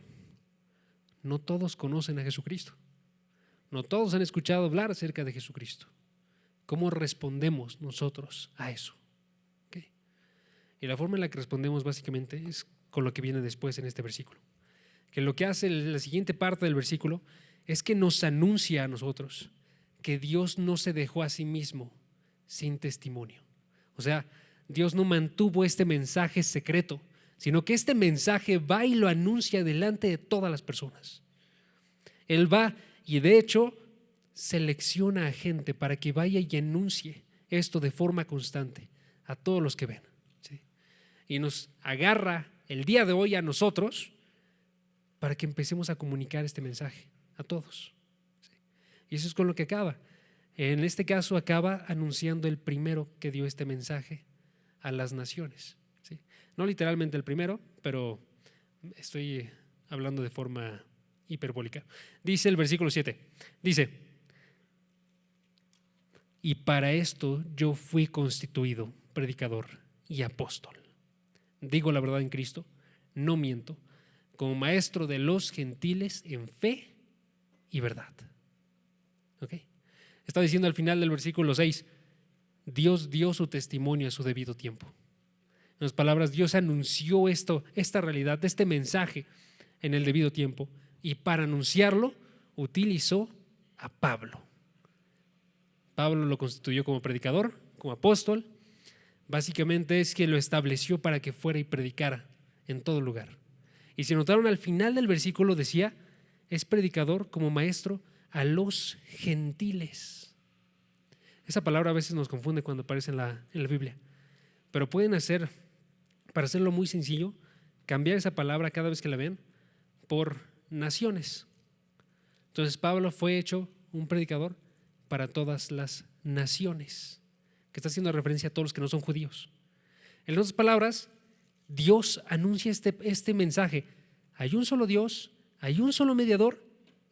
no todos conocen a Jesucristo. No todos han escuchado hablar acerca de Jesucristo. ¿Cómo respondemos nosotros a eso? ¿Okay? Y la forma en la que respondemos básicamente es con lo que viene después en este versículo. Que lo que hace la siguiente parte del versículo es que nos anuncia a nosotros que Dios no se dejó a sí mismo sin testimonio. O sea, Dios no mantuvo este mensaje secreto, sino que este mensaje va y lo anuncia delante de todas las personas. Él va y de hecho selecciona a gente para que vaya y anuncie esto de forma constante a todos los que ven, ¿sí? Y nos agarra el día de hoy a nosotros para que empecemos a comunicar este mensaje a todos, ¿sí? Y eso es con lo que acaba. En este caso acaba anunciando el primero que dio este mensaje a las naciones, ¿sí? No literalmente el primero, pero estoy hablando de forma hiperbólica. Dice el versículo 7, dice: y para esto yo fui constituido predicador y apóstol. Digo la verdad en Cristo, no miento, como maestro de los gentiles en fe y verdad. ¿Ok? Está diciendo al final del versículo 6, Dios dio su testimonio a su debido tiempo. En otras palabras, Dios anunció esta realidad, este mensaje en el debido tiempo, y para anunciarlo utilizó a Pablo. Pablo lo constituyó como predicador, como apóstol. Básicamente es que lo estableció para que fuera y predicara en todo lugar. Y si notaron, al final del versículo decía, es predicador como maestro a los gentiles. Esa palabra a veces nos confunde cuando aparece en la Biblia, pero pueden hacer, para hacerlo muy sencillo, cambiar esa palabra cada vez que la ven por naciones. Entonces Pablo fue hecho un predicador para todas las naciones, que está haciendo referencia a todos los que no son judíos. En otras palabras, Dios anuncia este mensaje: hay un solo Dios, hay un solo mediador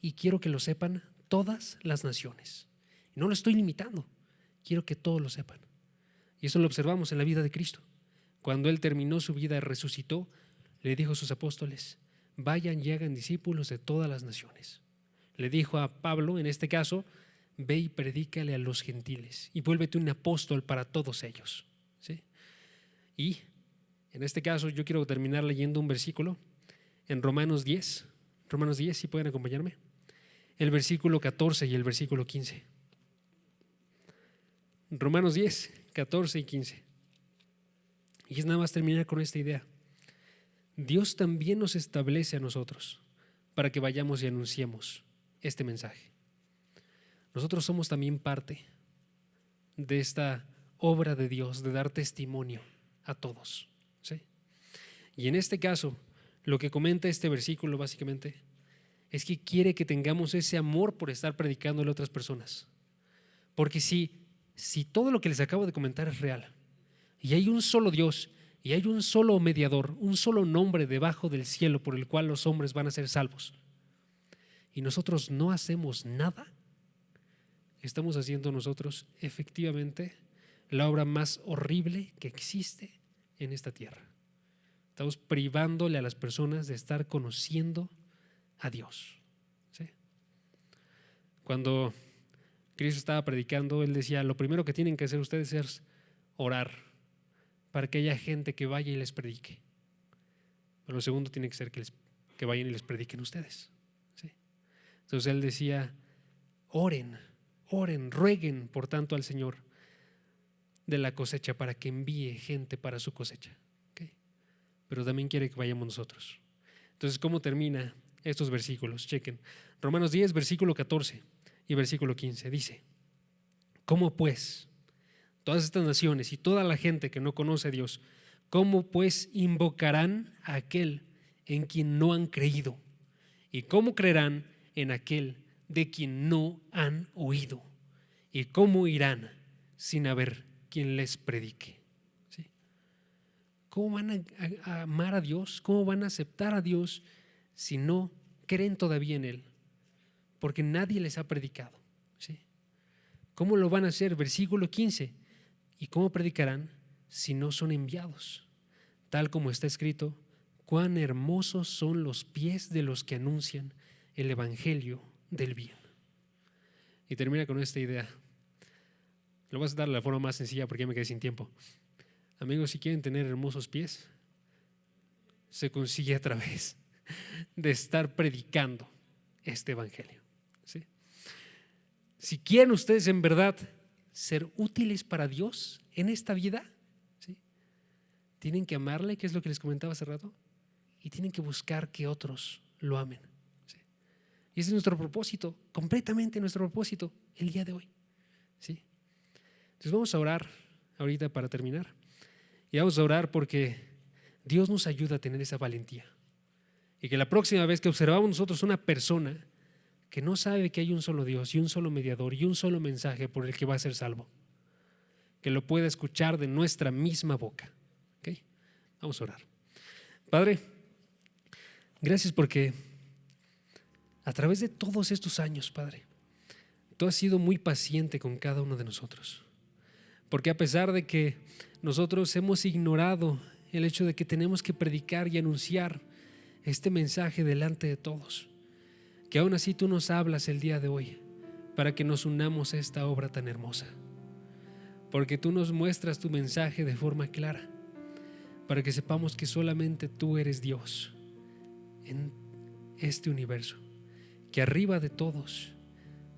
y quiero que lo sepan todas las naciones. Y no lo estoy limitando, quiero que todos lo sepan. Y eso lo observamos en la vida de Cristo. Cuando Él terminó su vida y resucitó, le dijo a sus apóstoles: vayan y hagan discípulos de todas las naciones. Le dijo a Pablo, en este caso: ve y predícale a los gentiles y vuélvete un apóstol para todos ellos. ¿Sí? Y en este caso yo quiero terminar leyendo un versículo en Romanos 10, si pueden acompañarme, el versículo 14 y el versículo 15. Romanos 10, 14 y 15. Y es nada más terminar con esta idea. Dios también nos establece a nosotros para que vayamos y anunciemos este mensaje. Nosotros somos también parte de esta obra de Dios, de dar testimonio a todos, ¿sí? Y en este caso, lo que comenta este versículo básicamente es que quiere que tengamos ese amor por estar predicándole a otras personas. Porque si todo lo que les acabo de comentar es real, y hay un solo Dios, y hay un solo mediador, un solo nombre debajo del cielo por el cual los hombres van a ser salvos, y nosotros no hacemos nada, estamos haciendo nosotros efectivamente la obra más horrible que existe en esta tierra. Estamos privándole a las personas de estar conociendo a Dios, ¿sí? Cuando Cristo estaba predicando, Él decía: lo primero que tienen que hacer ustedes es orar para que haya gente que vaya y les predique. Pero lo segundo tiene que ser que vayan y les prediquen ustedes, ¿sí? Entonces Él decía: oren, rueguen por tanto al Señor de la cosecha para que envíe gente para su cosecha, ¿okay? Pero también quiere que vayamos nosotros. Entonces, ¿cómo termina estos versículos? Chequen. Romanos 10, versículo 14 y versículo 15 dice: ¿cómo pues todas estas naciones y toda la gente que no conoce a Dios, cómo pues invocarán a aquel en quien no han creído? ¿Y cómo creerán en aquel de quien no han oído? ¿Y cómo irán sin haber quien les predique? ¿Sí? ¿Cómo van a amar a Dios? ¿Cómo van a aceptar a Dios si no creen todavía en Él? Porque nadie les ha predicado, ¿sí? ¿Cómo lo van a hacer? Versículo 15. ¿Y cómo predicarán si no son enviados? Tal como está escrito: cuán hermosos son los pies de los que anuncian el evangelio del bien. Y termina con esta idea. Lo vas a dar de la forma más sencilla porque ya me quedé sin tiempo. Amigos, si quieren tener hermosos pies, se consigue a través de estar predicando este evangelio, ¿sí? Si quieren ustedes en verdad ser útiles para Dios en esta vida, ¿sí?, tienen que amarle, que es lo que les comentaba hace rato, y tienen que buscar que otros lo amen, ¿sí? Y ese es nuestro propósito, completamente nuestro propósito el día de hoy, ¿sí? Entonces vamos a orar ahorita para terminar, y vamos a orar porque Dios nos ayuda a tener esa valentía, y que la próxima vez que observamos nosotros una persona que no sabe que hay un solo Dios y un solo mediador y un solo mensaje por el que va a ser salvo, que lo pueda escuchar de nuestra misma boca, ¿okay? Vamos a orar. Padre, gracias porque a través de todos estos años, Padre, tú has sido muy paciente con cada uno de nosotros, porque a pesar de que nosotros hemos ignorado el hecho de que tenemos que predicar y anunciar este mensaje delante de todos, que aún así tú nos hablas el día de hoy para que nos unamos a esta obra tan hermosa, porque tú nos muestras tu mensaje de forma clara, para que sepamos que solamente tú eres Dios en este universo, que arriba de todos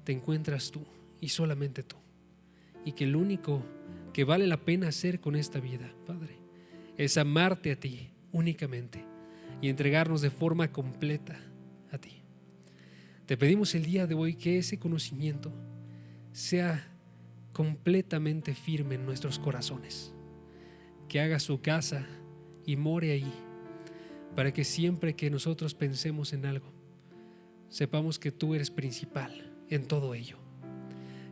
te encuentras tú y solamente tú, y que lo único que vale la pena hacer con esta vida, Padre, es amarte a ti únicamente y entregarnos de forma completa a ti. Te pedimos el día de hoy que ese conocimiento sea completamente firme en nuestros corazones, que haga su casa y more ahí, para que siempre que nosotros pensemos en algo, sepamos que tú eres principal en todo ello,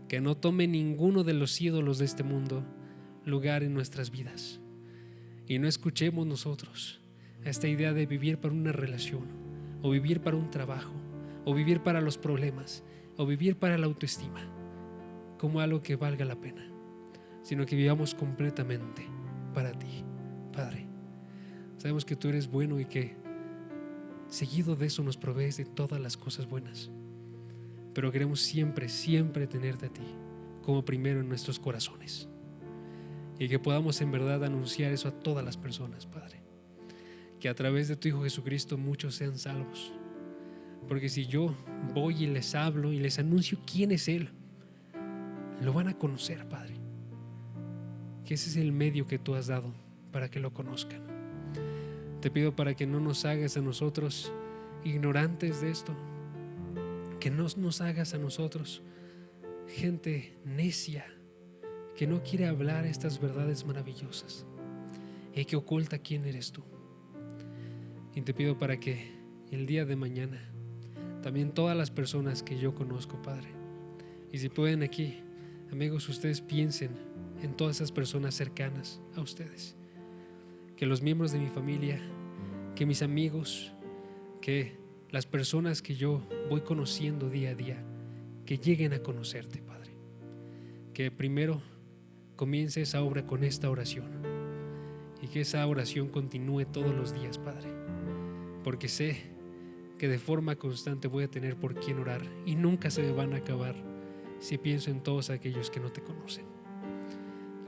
que no tome ninguno de los ídolos de este mundo lugar en nuestras vidas, y no escuchemos nosotros a esta idea de vivir para una relación o vivir para un trabajo, o vivir para los problemas, o vivir para la autoestima, como algo que valga la pena, sino que vivamos completamente para ti, Padre. Sabemos que tú eres bueno y que seguido de eso nos provees de todas las cosas buenas, pero queremos siempre, siempre tenerte a ti como primero en nuestros corazones, y que podamos en verdad anunciar eso a todas las personas, Padre, que a través de tu Hijo Jesucristo muchos sean salvos, porque si yo voy y les hablo y les anuncio quién es Él, lo van a conocer, Padre, que ese es el medio que tú has dado para que lo conozcan. Te pido para que no nos hagas a nosotros ignorantes de esto, que no nos hagas a nosotros gente necia que no quiere hablar estas verdades maravillosas y que oculta quién eres tú. Y te pido para que el día de mañana también todas las personas que yo conozco, Padre, y si pueden aquí, amigos, ustedes piensen en todas esas personas cercanas a ustedes, que los miembros de mi familia, que mis amigos, que las personas que yo voy conociendo día a día, que lleguen a conocerte, Padre. Que primero comience esa obra con esta oración y que esa oración continúe todos los días, Padre, porque sé que de forma constante voy a tener por quién orar y nunca se me van a acabar si pienso en todos aquellos que no te conocen.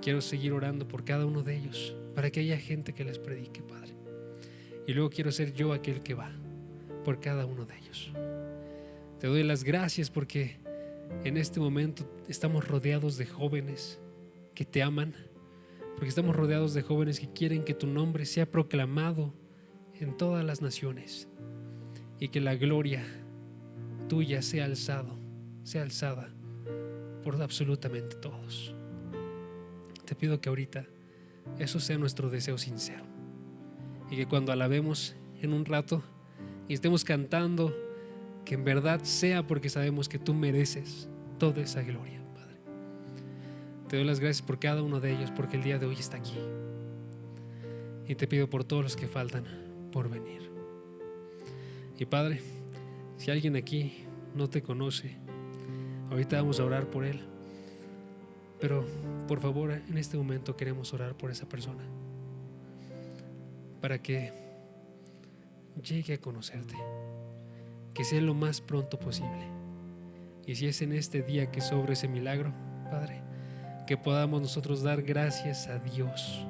Quiero seguir orando por cada uno de ellos para que haya gente que les predique, Padre, y luego quiero ser yo aquel que va por cada uno de ellos. Te doy las gracias porque en este momento estamos rodeados de jóvenes que te aman, porque estamos rodeados de jóvenes que quieren que tu nombre sea proclamado en todas las naciones y que la gloria tuya sea alzada por absolutamente todos. Te pido que ahorita eso sea nuestro deseo sincero y que cuando alabemos en un rato y estemos cantando, que en verdad sea porque sabemos que tú mereces toda esa gloria, Padre. Te doy las gracias por cada uno de ellos, porque el día de hoy está aquí, y te pido por todos los que faltan por venir. Y Padre, si alguien aquí no te conoce, ahorita vamos a orar por él, pero por favor en este momento queremos orar por esa persona para que llegue a conocerte, que sea lo más pronto posible. Y si es en este día que sobre ese milagro, Padre, que podamos nosotros dar gracias a Dios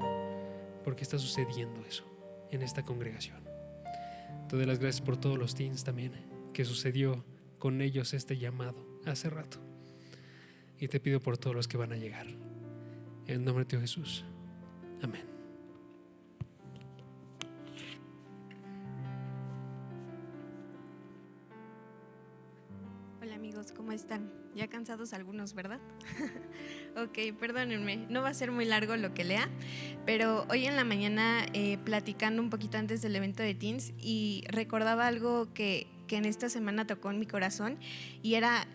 porque está sucediendo eso en esta congregación. Te doy las gracias por todos los teens también, que sucedió con ellos este llamado hace rato. Y te pido por todos los que van a llegar. En el nombre de Dios Jesús. Amén. Hola amigos, ¿cómo están? Ya cansados algunos, ¿verdad? Ok, perdónenme, no va a ser muy largo lo que lea, pero hoy en la mañana platicando un poquito antes del evento de Teens y recordaba algo que en esta semana tocó en mi corazón y era,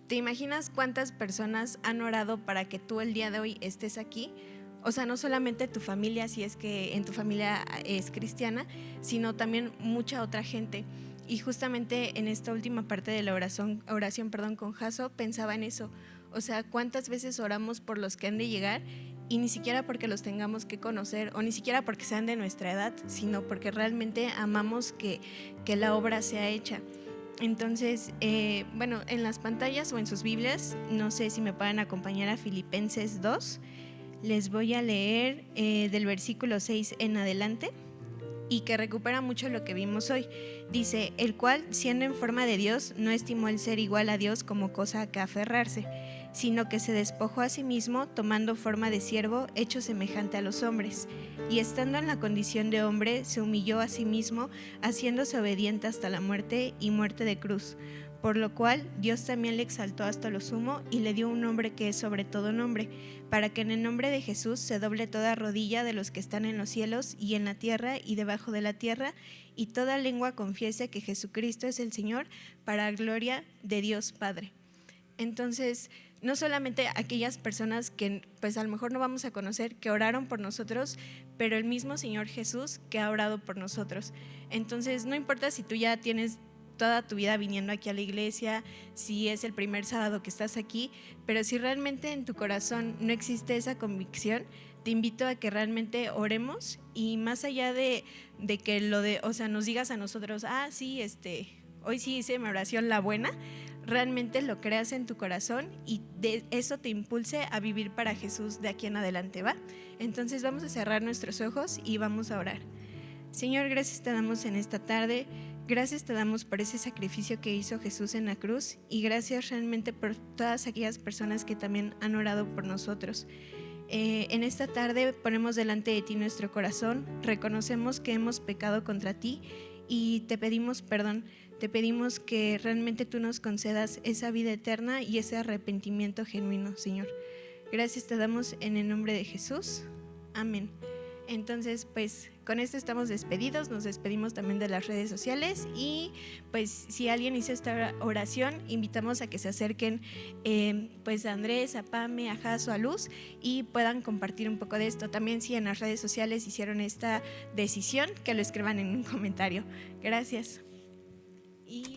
¿te imaginas cuántas personas han orado para que tú el día de hoy estés aquí? O sea, no solamente tu familia, si es que en tu familia es cristiana, sino también mucha otra gente. Y justamente en esta última parte de la oración con Jaso pensaba en eso. O sea, cuántas veces oramos por los que han de llegar y ni siquiera porque los tengamos que conocer o ni siquiera porque sean de nuestra edad, sino porque realmente amamos que la obra sea hecha. Entonces, bueno, en las pantallas o en sus Biblias, no sé si me pueden acompañar a Filipenses 2. Les voy a leer del versículo 6 en adelante y que recupera mucho lo que vimos hoy. Dice, el cual, siendo en forma de Dios, no estimó el ser igual a Dios como cosa a que aferrarse, sino que se despojó a sí mismo, tomando forma de siervo, hecho semejante a los hombres. Y estando en la condición de hombre, se humilló a sí mismo, haciéndose obediente hasta la muerte y muerte de cruz. Por lo cual Dios también le exaltó hasta lo sumo y le dio un nombre que es sobre todo nombre, para que en el nombre de Jesús se doble toda rodilla de los que están en los cielos y en la tierra y debajo de la tierra, y toda lengua confiese que Jesucristo es el Señor, para gloria de Dios Padre. Entonces, no solamente aquellas personas que pues a lo mejor no vamos a conocer, que oraron por nosotros, pero el mismo Señor Jesús que ha orado por nosotros. Entonces no importa si tú ya tienes toda tu vida viniendo aquí a la iglesia, si es el primer sábado que estás aquí, pero si realmente en tu corazón no existe esa convicción, te invito a que realmente oremos, y más allá de que nos digas a nosotros, sí, hoy sí hice mi oración la buena, realmente lo creas en tu corazón y de eso te impulse a vivir para Jesús de aquí en adelante, ¿va? Entonces vamos a cerrar nuestros ojos y vamos a orar. Señor, gracias te damos en esta tarde. Gracias te damos por ese sacrificio que hizo Jesús en la cruz, y gracias realmente por todas aquellas personas que también han orado por nosotros. En esta tarde ponemos delante de ti nuestro corazón, reconocemos que hemos pecado contra ti y te pedimos perdón. Te pedimos que realmente tú nos concedas esa vida eterna y ese arrepentimiento genuino, Señor. Gracias te damos en el nombre de Jesús. Amén. Entonces, pues con esto estamos despedidos, nos despedimos también de las redes sociales, y pues si alguien hizo esta oración, invitamos a que se acerquen pues a Andrés, a Pame, a Jaso, a Luz, y puedan compartir un poco de esto. También si en las redes sociales hicieron esta decisión, que lo escriban en un comentario. Gracias. Y